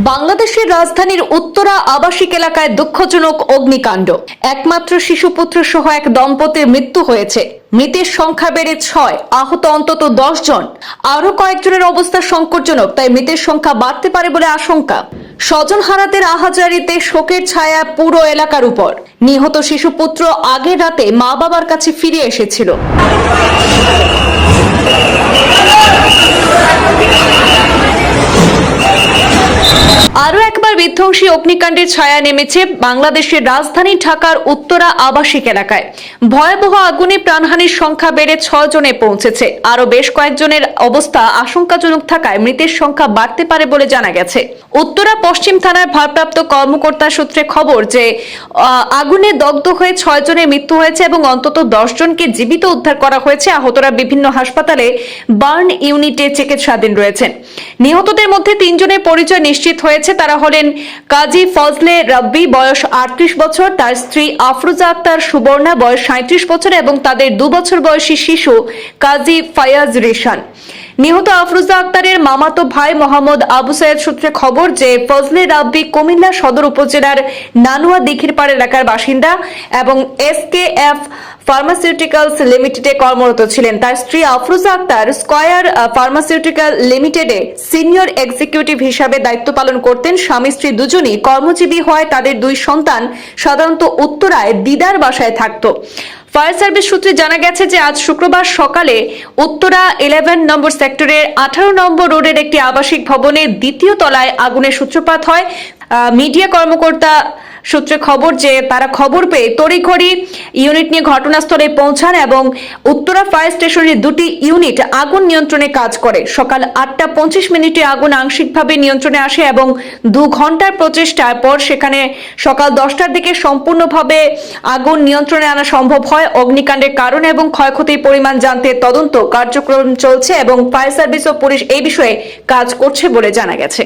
বাংলাদেশের রাজধানীর উত্তরা আবাসিক এলাকায় দুঃখজনক অগ্নিকাণ্ড। একমাত্র শিশুপুত্র সহ এক দম্পতির মৃত্যু হয়েছে। মৃতের সংখ্যা বেড়ে 6, আহত অন্তত 10 জন। আরো কয়েকজনের অবস্থা সংকটজনক, তাই মৃতের সংখ্যা বাড়তে পারে বলে আশঙ্কা। স্বজন হারাতের আহাজারিতে শোকের ছায়া পুরো এলাকার উপর। নিহত শিশুপুত্র আগের রাতে মা বাবার কাছে ফিরে এসেছিল। আরো একবার বিধ্বংসী অগ্নিকাণ্ডের ছায়া নেমেছে বাংলাদেশের রাজধানী ঢাকার উত্তরা আবাসিক এলাকায়। ভয়াবহ আগুনে প্রাণহানির সংখ্যা বেড়ে 6 জনে পৌঁছেছে। আরো বেশ কয়েকজনের অবস্থা আশঙ্কাজনক থাকায় মৃতের সংখ্যা বাড়তে পারে বলে জানা গেছে। উত্তরা পশ্চিম থানার ভারপ্রাপ্ত কর্মকর্তা সূত্রে খবর যে আগুনে দগ্ধ হয়ে 6 জনের মৃত্যু হয়েছে এবং অন্তত 10 জনকে জীবিত উদ্ধার করা হয়েছে। আহতরা বিভিন্ন হাসপাতালে বার্ন ইউনিটে চিকিৎসাধীন রয়েছেন। নিহতদের মধ্যে 3 জনের পরিচয় নিশ্চিত হয়েছে। তারা হলেন কাজী ফজলে রাব্বি, বয়স 38 বছর, তার স্ত্রী আফরোজা আক্তার সুবর্ণা, বয়স 37 বছর এবং তাদের 2 বছর বয়সী শিশু কাজী ফায়াজ রিশান। নিহত আফরোজা আক্তারের মামাতো ভাই মোহাম্মদ আবু সাইদ সূত্রে খবর যে ফজলে রাব্বি কুমিল্লা সদর উপজেলার নানুয়া দিঘিরপাড় এলাকার বাসিন্দা এবং SKF ফার্মাসিউটিক্যালস লিমিটেডে কর্মরত ছিলেন। তার স্ত্রী আফরোজা আক্তার স্কয়ার ফার্মাসিউটিক্যাল লিমিটেডে সিনিয়র এক্সিকিউটিভ হিসাবে দায়িত্ব পালন করতেন। স্বামী স্ত্রী দুজনই কর্মজীবী হয় তাদের 2 সন্তান সাধারণত উত্তরায় দিদার বাসায় থাকত। ফায়ার সার্ভিস সূত্রে জানা গেছে যে আজ শুক্রবার সকালে উত্তরা 11 নম্বর সেক্টরের 18 নম্বর রোডের একটি আবাসিক ভবনের 2য় তলায় আগুনের সূত্রপাত হয়। মিডিয়া কর্মকর্তা সূত্রে খবর যে তারা খবর পেয়ে তড়িঘড়ি ইউনিট নিয়ে ঘটনাস্থলে পৌঁছান এবং উত্তরা ফায়ার স্টেশনের 2টি ইউনিট আগুন নিয়ন্ত্রণে কাজ করে। সকাল 8:25 আগুন আংশিকভাবে নিয়ন্ত্রণে আসে এবং 2 ঘন্টার প্রচেষ্টার পর সেখানে সকাল 10টার দিকে সম্পূর্ণভাবে আগুন নিয়ন্ত্রণে আনা সম্ভব হয়। অগ্নিকাণ্ডের কারণ এবং ক্ষয়ক্ষতির পরিমাণ জানতে তদন্ত কার্যক্রম চলছে এবং ফায়ার সার্ভিস ও পুলিশ এই বিষয়ে কাজ করছে বলে জানা গেছে।